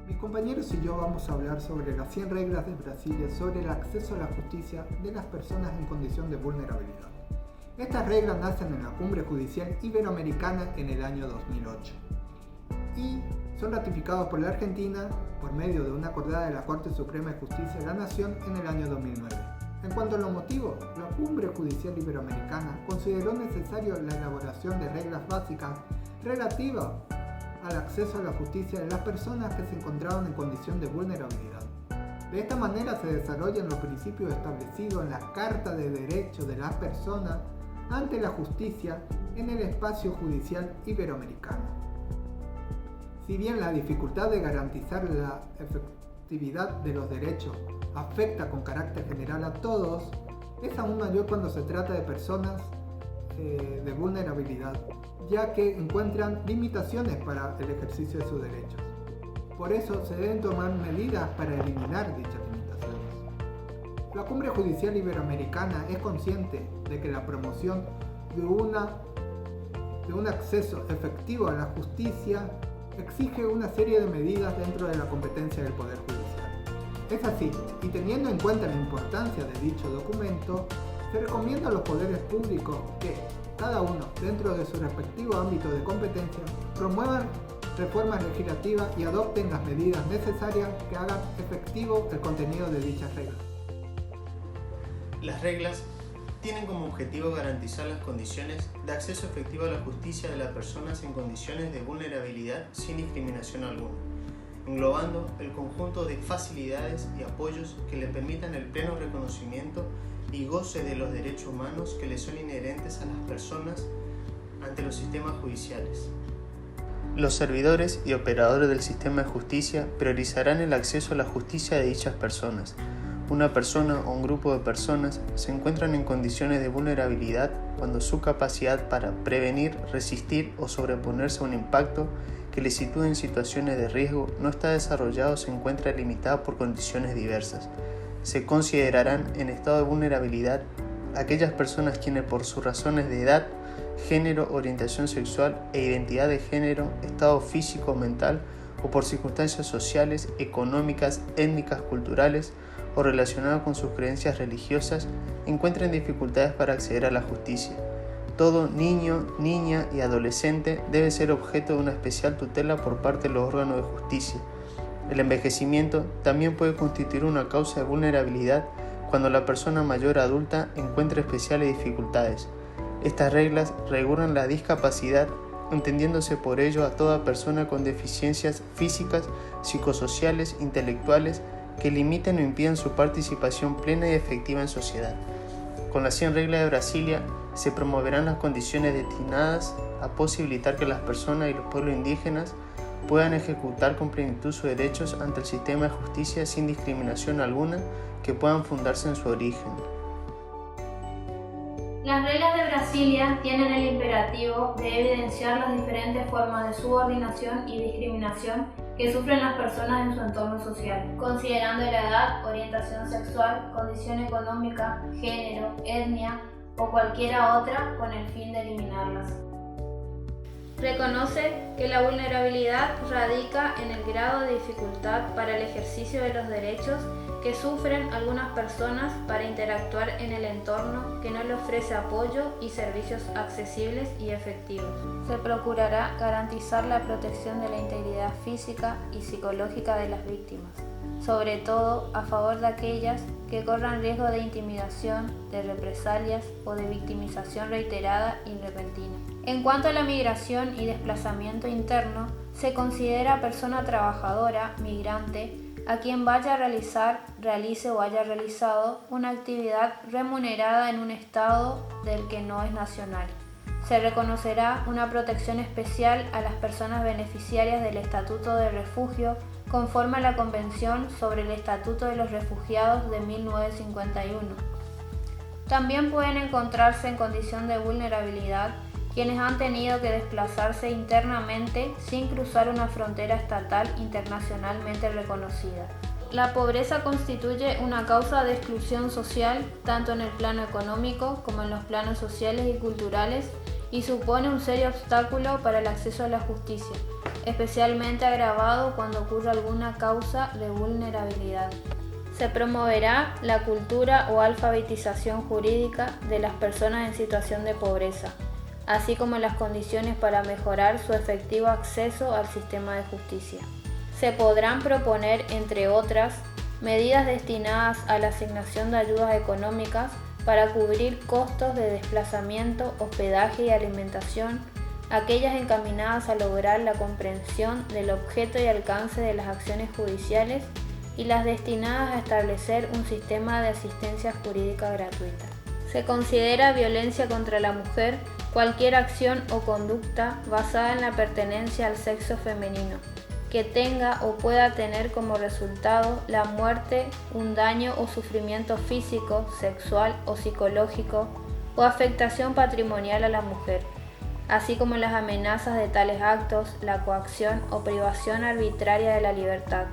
Mis compañeros y yo vamos a hablar sobre las 100 reglas de Brasilia sobre el acceso a la justicia de las personas en condición de vulnerabilidad. Estas reglas nacen en la Cumbre Judicial Iberoamericana en el año 2008 y son ratificados por la Argentina por medio de una acordada de la Corte Suprema de Justicia de la Nación en el año 2009. En cuanto a los motivos, la Cumbre Judicial Iberoamericana consideró necesario la elaboración de reglas básicas relativas al acceso a la justicia de las personas que se encontraban en condición de vulnerabilidad. De esta manera se desarrollan los principios establecidos en la Carta de Derechos de las Personas ante la Justicia en el espacio judicial iberoamericano. Si bien la dificultad de garantizar la efectividad de los derechos afecta con carácter general a todos, es aún mayor cuando se trata de personas de vulnerabilidad, ya que encuentran limitaciones para el ejercicio de sus derechos. Por eso se deben tomar medidas para eliminar dichas limitaciones. La Cumbre Judicial Iberoamericana es consciente de que la promoción de un acceso efectivo a la justicia exige una serie de medidas dentro de la competencia del Poder Judicial. Es así, y teniendo en cuenta la importancia de dicho documento, se recomienda a los poderes públicos que, cada uno dentro de su respectivo ámbito de competencia, promuevan reformas legislativas y adopten las medidas necesarias que hagan efectivo el contenido de dichas reglas. Las reglas tienen como objetivo garantizar las condiciones de acceso efectivo a la justicia de las personas en condiciones de vulnerabilidad sin discriminación alguna, englobando el conjunto de facilidades y apoyos que le permitan el pleno reconocimiento y goce de los derechos humanos que le son inherentes a las personas ante los sistemas judiciales. Los servidores y operadores del sistema de justicia priorizarán el acceso a la justicia de dichas personas. Una persona o un grupo de personas se encuentran en condiciones de vulnerabilidad cuando su capacidad para prevenir, resistir o sobreponerse a un impacto que le sitúe en situaciones de riesgo no está desarrollado o se encuentra limitada por condiciones diversas. Se considerarán en estado de vulnerabilidad aquellas personas quienes por sus razones de edad, género, orientación sexual e identidad de género, estado físico o mental o por circunstancias sociales, económicas, étnicas, culturales o relacionadas con sus creencias religiosas encuentren dificultades para acceder a la justicia. Todo niño, niña y adolescente debe ser objeto de una especial tutela por parte de los órganos de justicia. El envejecimiento también puede constituir una causa de vulnerabilidad cuando la persona mayor adulta encuentra especiales dificultades. Estas reglas regulan la discapacidad, entendiéndose por ello a toda persona con deficiencias físicas, psicosociales, intelectuales, que limiten o impidan su participación plena y efectiva en sociedad. Con las 100 reglas de Brasilia se promoverán las condiciones destinadas a posibilitar que las personas y los pueblos indígenas puedan ejecutar con plenitud sus derechos ante el sistema de justicia sin discriminación alguna que puedan fundarse en su origen. Las reglas de Brasilia tienen el imperativo de evidenciar las diferentes formas de subordinación y discriminación que sufren las personas en su entorno social, considerando la edad, orientación sexual, condición económica, género, etnia o cualquiera otra con el fin de eliminarlas. Reconoce que la vulnerabilidad radica en el grado de dificultad para el ejercicio de los derechos que sufren algunas personas para interactuar en el entorno que no le ofrece apoyo y servicios accesibles y efectivos. Se procurará garantizar la protección de la integridad física y psicológica de las víctimas, sobre todo a favor de aquellas que corran riesgo de intimidación, de represalias o de victimización reiterada y repentina. En cuanto a la migración y desplazamiento interno, se considera persona trabajadora, migrante, a quien vaya a realice o haya realizado una actividad remunerada en un estado del que no es nacional. Se reconocerá una protección especial a las personas beneficiarias del Estatuto de Refugio conforme a la Convención sobre el Estatuto de los Refugiados de 1951. También pueden encontrarse en condición de vulnerabilidad quienes han tenido que desplazarse internamente sin cruzar una frontera estatal internacionalmente reconocida. La pobreza constituye una causa de exclusión social tanto en el plano económico como en los planos sociales y culturales y supone un serio obstáculo para el acceso a la justicia. especialmente agravado cuando ocurra alguna causa de vulnerabilidad. Se promoverá la cultura o alfabetización jurídica de las personas en situación de pobreza, así como las condiciones para mejorar su efectivo acceso al sistema de justicia. Se podrán proponer, entre otras, medidas destinadas a la asignación de ayudas económicas para cubrir costos de desplazamiento, hospedaje y alimentación, aquellas encaminadas a lograr la comprensión del objeto y alcance de las acciones judiciales y las destinadas a establecer un sistema de asistencia jurídica gratuita. Se considera violencia contra la mujer cualquier acción o conducta basada en la pertenencia al sexo femenino, que tenga o pueda tener como resultado la muerte, un daño o sufrimiento físico, sexual o psicológico o afectación patrimonial a la mujer, así como las amenazas de tales actos, la coacción o privación arbitraria de la libertad,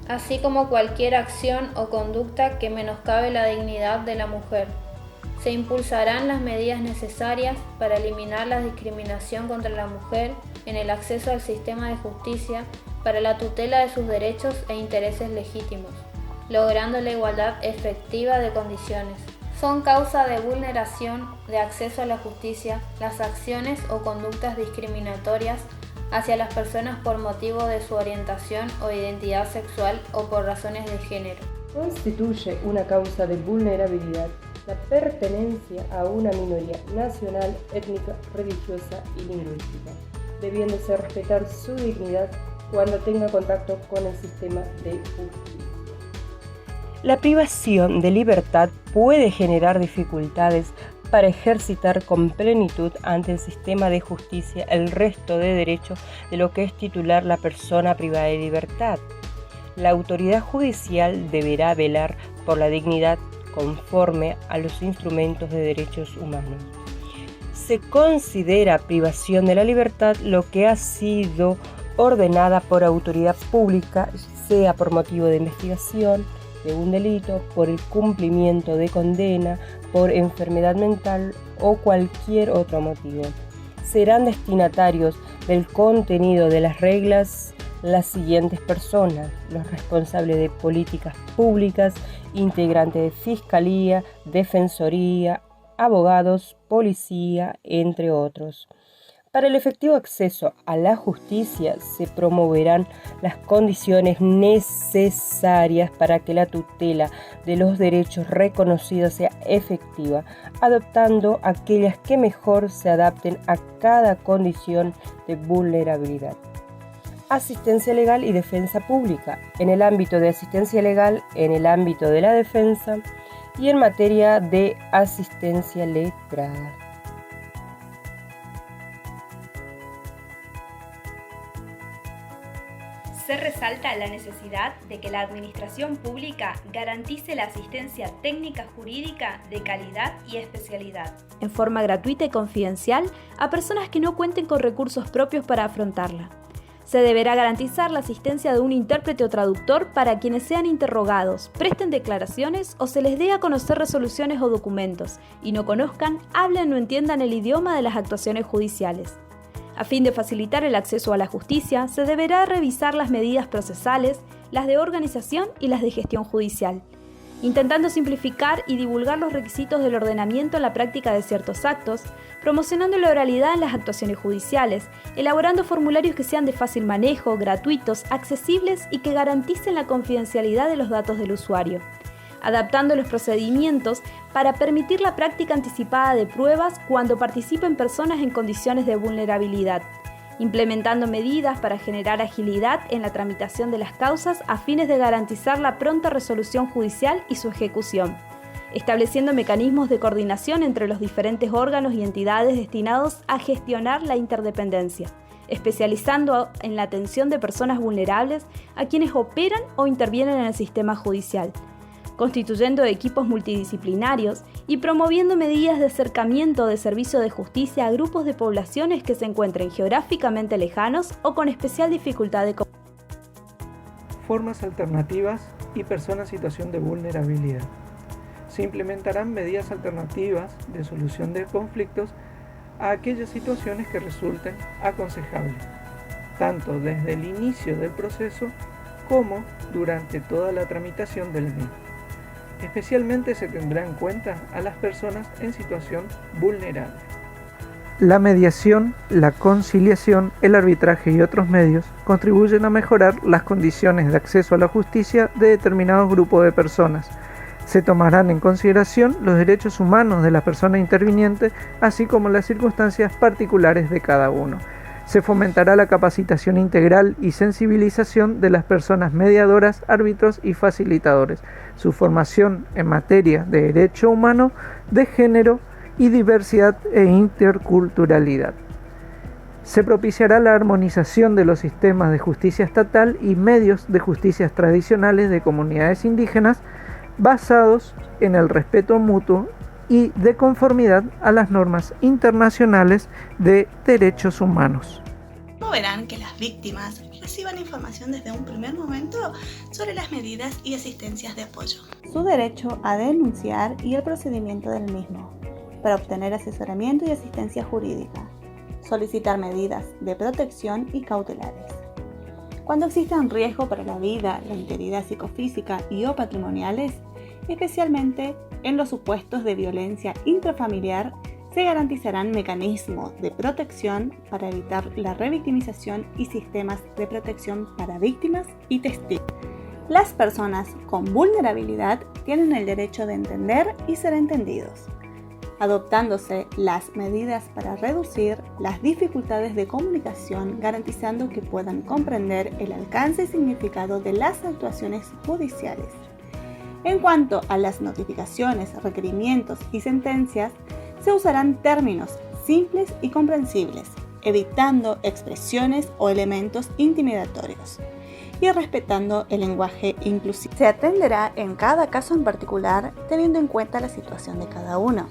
así como cualquier acción o conducta que menoscabe la dignidad de la mujer. Se impulsarán las medidas necesarias para eliminar la discriminación contra la mujer en el acceso al sistema de justicia para la tutela de sus derechos e intereses legítimos, logrando la igualdad efectiva de condiciones. Son causa de vulneración de acceso a la justicia las acciones o conductas discriminatorias hacia las personas por motivo de su orientación o identidad sexual o por razones de género. Constituye una causa de vulnerabilidad la pertenencia a una minoría nacional, étnica, religiosa y lingüística, debiéndose respetar su dignidad cuando tenga contacto con el sistema de justicia. La privación de libertad puede generar dificultades para ejercitar con plenitud ante el sistema de justicia el resto de derechos de lo que es titular la persona privada de libertad. La autoridad judicial deberá velar por la dignidad conforme a los instrumentos de derechos humanos. Se considera privación de la libertad lo que ha sido ordenada por autoridad pública, sea por motivo de investigación de un delito, por el cumplimiento de condena, por enfermedad mental o cualquier otro motivo. Serán destinatarios del contenido de las reglas las siguientes personas: los responsables de políticas públicas, integrantes de fiscalía, defensoría, abogados, policía, entre otros. Para el efectivo acceso a la justicia se promoverán las condiciones necesarias para que la tutela de los derechos reconocidos sea efectiva, adoptando aquellas que mejor se adapten a cada condición de vulnerabilidad. Asistencia legal y defensa pública. En el ámbito de asistencia legal, en el ámbito de la defensa y en materia de asistencia letrada. Se resalta la necesidad de que la administración pública garantice la asistencia técnica jurídica de calidad y especialidad, en forma gratuita y confidencial, a personas que no cuenten con recursos propios para afrontarla. Se deberá garantizar la asistencia de un intérprete o traductor para quienes sean interrogados, presten declaraciones o se les dé a conocer resoluciones o documentos y no conozcan, hablen o entiendan el idioma de las actuaciones judiciales. A fin de facilitar el acceso a la justicia, se deberá revisar las medidas procesales, las de organización y las de gestión judicial, intentando simplificar y divulgar los requisitos del ordenamiento en la práctica de ciertos actos, promocionando la oralidad en las actuaciones judiciales, elaborando formularios que sean de fácil manejo, gratuitos, accesibles y que garanticen la confidencialidad de los datos del usuario, adaptando los procedimientos para permitir la práctica anticipada de pruebas cuando participen personas en condiciones de vulnerabilidad, implementando medidas para generar agilidad en la tramitación de las causas a fines de garantizar la pronta resolución judicial y su ejecución, estableciendo mecanismos de coordinación entre los diferentes órganos y entidades destinados a gestionar la interdependencia, especializando en la atención de personas vulnerables a quienes operan o intervienen en el sistema judicial, constituyendo equipos multidisciplinarios y promoviendo medidas de acercamiento de servicio de justicia a grupos de poblaciones que se encuentren geográficamente lejanos o con especial dificultad de comunicación. Formas alternativas y personas en situación de vulnerabilidad. Se implementarán medidas alternativas de solución de conflictos a aquellas situaciones que resulten aconsejables. tanto desde el inicio del proceso como durante toda la tramitación del mismo. Especialmente se tendrá en cuenta a las personas en situación vulnerable. La mediación, la conciliación, el arbitraje y otros medios contribuyen a mejorar las condiciones de acceso a la justicia de determinados grupos de personas. Se tomarán en consideración los derechos humanos de la persona interviniente, así como las circunstancias particulares de cada uno. Se fomentará la capacitación integral y sensibilización de las personas mediadoras, árbitros y facilitadores, su formación en materia de derecho humano, de género y diversidad e interculturalidad. Se propiciará la armonización de los sistemas de justicia estatal y medios de justicia tradicionales de comunidades indígenas basados en el respeto mutuo y de conformidad a las normas internacionales de derechos humanos. ¿Cómo verán que las víctimas reciban información desde un primer momento sobre las medidas y asistencias de apoyo? Su derecho a denunciar y el procedimiento del mismo, para obtener asesoramiento y asistencia jurídica, solicitar medidas de protección y cautelares. Cuando exista un riesgo para la vida, la integridad psicofísica y o patrimoniales, especialmente en los supuestos de violencia intrafamiliar, se garantizarán mecanismos de protección para evitar la revictimización y sistemas de protección para víctimas y testigos. Las personas con vulnerabilidad tienen el derecho de entender y ser entendidos, adoptándose las medidas para reducir las dificultades de comunicación, garantizando que puedan comprender el alcance y significado de las actuaciones judiciales. En cuanto a las notificaciones, requerimientos y sentencias, se usarán términos simples y comprensibles, evitando expresiones o elementos intimidatorios y respetando el lenguaje inclusivo. Se atenderá en cada caso en particular, teniendo en cuenta la situación de cada uno.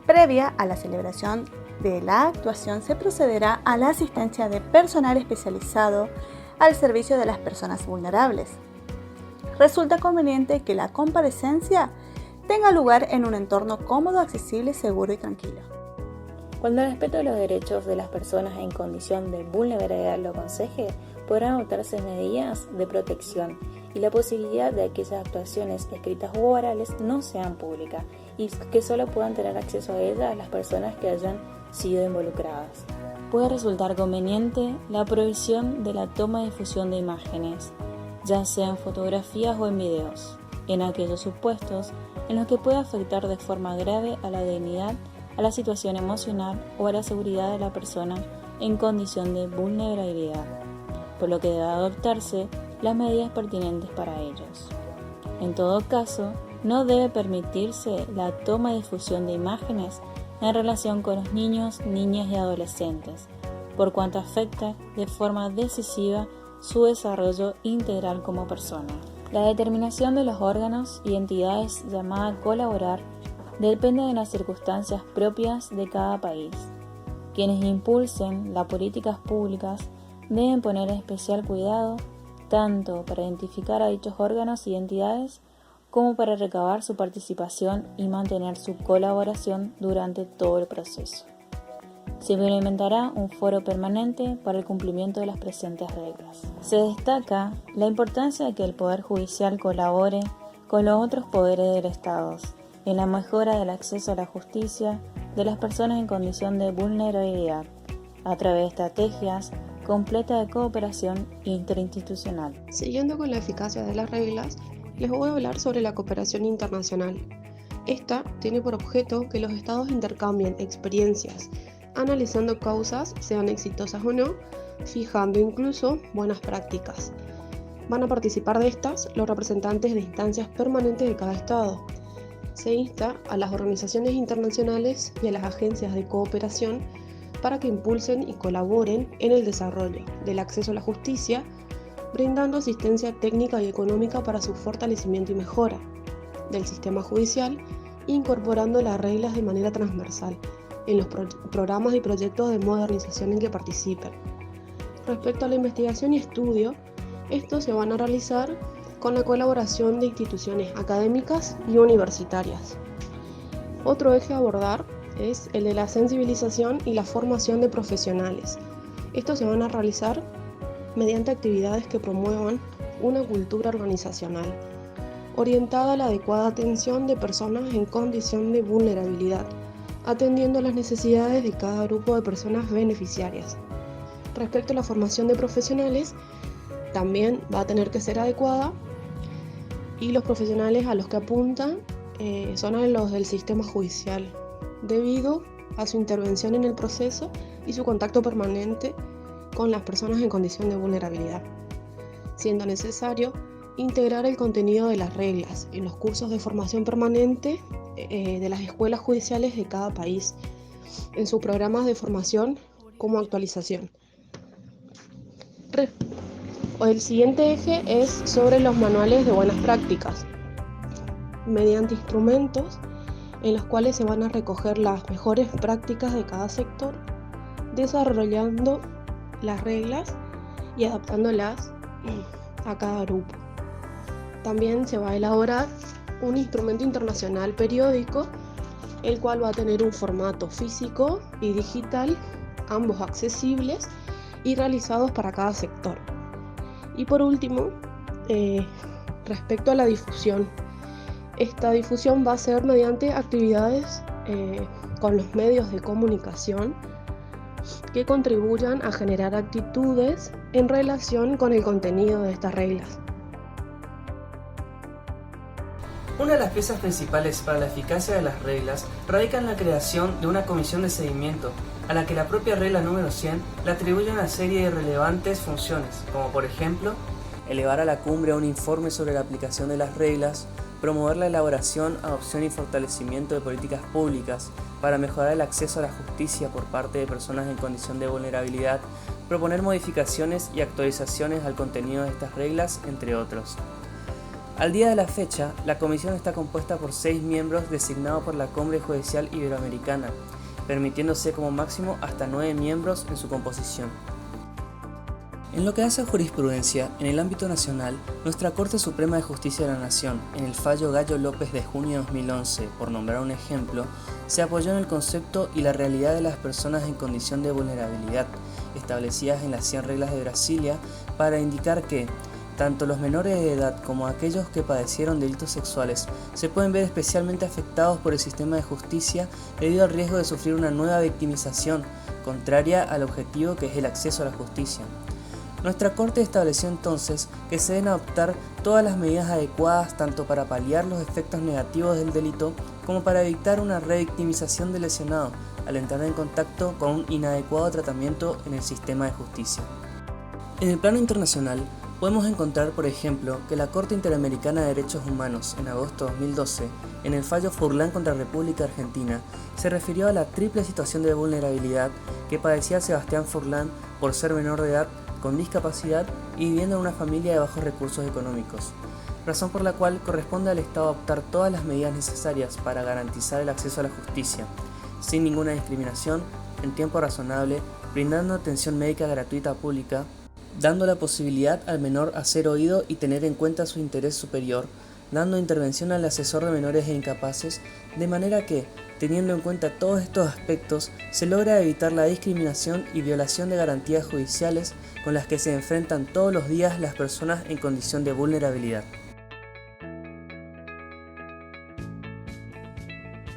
Previa a la celebración de la actuación, se procederá a la asistencia de personal especializado al servicio de las personas vulnerables. Resulta conveniente que la comparecencia tenga lugar en un entorno cómodo, accesible, seguro y tranquilo. Cuando el respeto de los derechos de las personas en condición de vulnerabilidad lo aconseje, podrán adoptarse medidas de protección y la posibilidad de que esas actuaciones escritas u orales no sean públicas y que solo puedan tener acceso a ellas las personas que hayan sido involucradas. Puede resultar conveniente la prohibición de la toma y difusión de imágenes, ya sea en fotografías o en videos, en aquellos supuestos en los que pueda afectar de forma grave a la dignidad, a la situación emocional o a la seguridad de la persona en condición de vulnerabilidad, por lo que debe adoptarse las medidas pertinentes para ellos. En todo caso, no debe permitirse la toma y difusión de imágenes en relación con los niños, niñas y adolescentes, por cuanto afecta de forma decisiva su desarrollo integral como persona. La determinación de los órganos y entidades llamadas a colaborar depende de las circunstancias propias de cada país. Quienes impulsen las políticas públicas deben poner especial cuidado tanto para identificar a dichos órganos y entidades como para recabar su participación y mantener su colaboración durante todo el proceso. Se implementará un foro permanente para el cumplimiento de las presentes reglas. Se destaca la importancia de que el Poder Judicial colabore con los otros poderes del Estado en la mejora del acceso a la justicia de las personas en condición de vulnerabilidad, a través de estrategias completas de cooperación interinstitucional. Siguiendo con la eficacia de las reglas, les voy a hablar sobre la cooperación internacional. Esta tiene por objeto que los estados intercambien experiencias, analizando causas, sean exitosas o no, fijando incluso buenas prácticas. Van a participar de estas los representantes de instancias permanentes de cada estado. Se insta a las organizaciones internacionales y a las agencias de cooperación para que impulsen y colaboren en el desarrollo del acceso a la justicia, brindando asistencia técnica y económica para su fortalecimiento y mejora del sistema judicial, incorporando las reglas de manera transversal en los programas y proyectos de modernización en que participen. Respecto a la investigación y estudio, estos se van a realizar con la colaboración de instituciones académicas y universitarias. Otro eje a abordar es el de la sensibilización y la formación de profesionales. Estos se van a realizar mediante actividades que promuevan una cultura organizacional orientada a la adecuada atención de personas en condición de vulnerabilidad, atendiendo las necesidades de cada grupo de personas beneficiarias. Respecto a la formación de profesionales, también va a tener que ser adecuada, y los profesionales a los que apuntan son a los del sistema judicial, debido a su intervención en el proceso y su contacto permanente con las personas en condición de vulnerabilidad, siendo necesario integrar el contenido de las reglas en los cursos de formación permanente de las escuelas judiciales de cada país, en sus programas de formación como actualización. El siguiente eje es sobre los manuales de buenas prácticas, mediante instrumentos en los cuales se van a recoger las mejores prácticas de cada sector, desarrollando las reglas y adaptándolas a cada grupo. También se va a elaborar un instrumento internacional periódico, el cual va a tener un formato físico y digital, ambos accesibles y realizados para cada sector. Y por último, respecto a la difusión, esta difusión va a ser mediante actividades con los medios de comunicación que contribuyan a generar actitudes en relación con el contenido de estas reglas. Una de las piezas principales para la eficacia de las reglas radica en la creación de una comisión de seguimiento, a la que la propia regla número 100 le atribuye una serie de relevantes funciones, como por ejemplo, elevar a la cumbre un informe sobre la aplicación de las reglas, promover la elaboración, adopción y fortalecimiento de políticas públicas para mejorar el acceso a la justicia por parte de personas en condición de vulnerabilidad, proponer modificaciones y actualizaciones al contenido de estas reglas, entre otros. Al día de la fecha, la comisión está compuesta por 6 miembros designados por la Cumbre Judicial Iberoamericana, permitiéndose como máximo hasta 9 miembros en su composición. En lo que hace a jurisprudencia, en el ámbito nacional, nuestra Corte Suprema de Justicia de la Nación, en el fallo Gallo López de junio de 2011, por nombrar un ejemplo, se apoyó en el concepto y la realidad de las personas en condición de vulnerabilidad, establecidas en las 100 reglas de Brasilia, para indicar que tanto los menores de edad como aquellos que padecieron delitos sexuales se pueden ver especialmente afectados por el sistema de justicia debido al riesgo de sufrir una nueva victimización, contraria al objetivo que es el acceso a la justicia. Nuestra Corte estableció entonces que se deben adoptar todas las medidas adecuadas tanto para paliar los efectos negativos del delito como para evitar una revictimización del lesionado al entrar en contacto con un inadecuado tratamiento en el sistema de justicia. En el plano internacional, podemos encontrar, por ejemplo, que la Corte Interamericana de Derechos Humanos, en agosto de 2012, en el fallo Furlan contra República Argentina, se refirió a la triple situación de vulnerabilidad que padecía Sebastián Furlan por ser menor de edad, con discapacidad y viviendo en una familia de bajos recursos económicos, razón por la cual corresponde al Estado adoptar todas las medidas necesarias para garantizar el acceso a la justicia, sin ninguna discriminación, en tiempo razonable, brindando atención médica gratuita pública, dando la posibilidad al menor a ser oído y tener en cuenta su interés superior, dando intervención al asesor de menores e incapaces, de manera que, teniendo en cuenta todos estos aspectos, se logra evitar la discriminación y violación de garantías judiciales con las que se enfrentan todos los días las personas en condición de vulnerabilidad.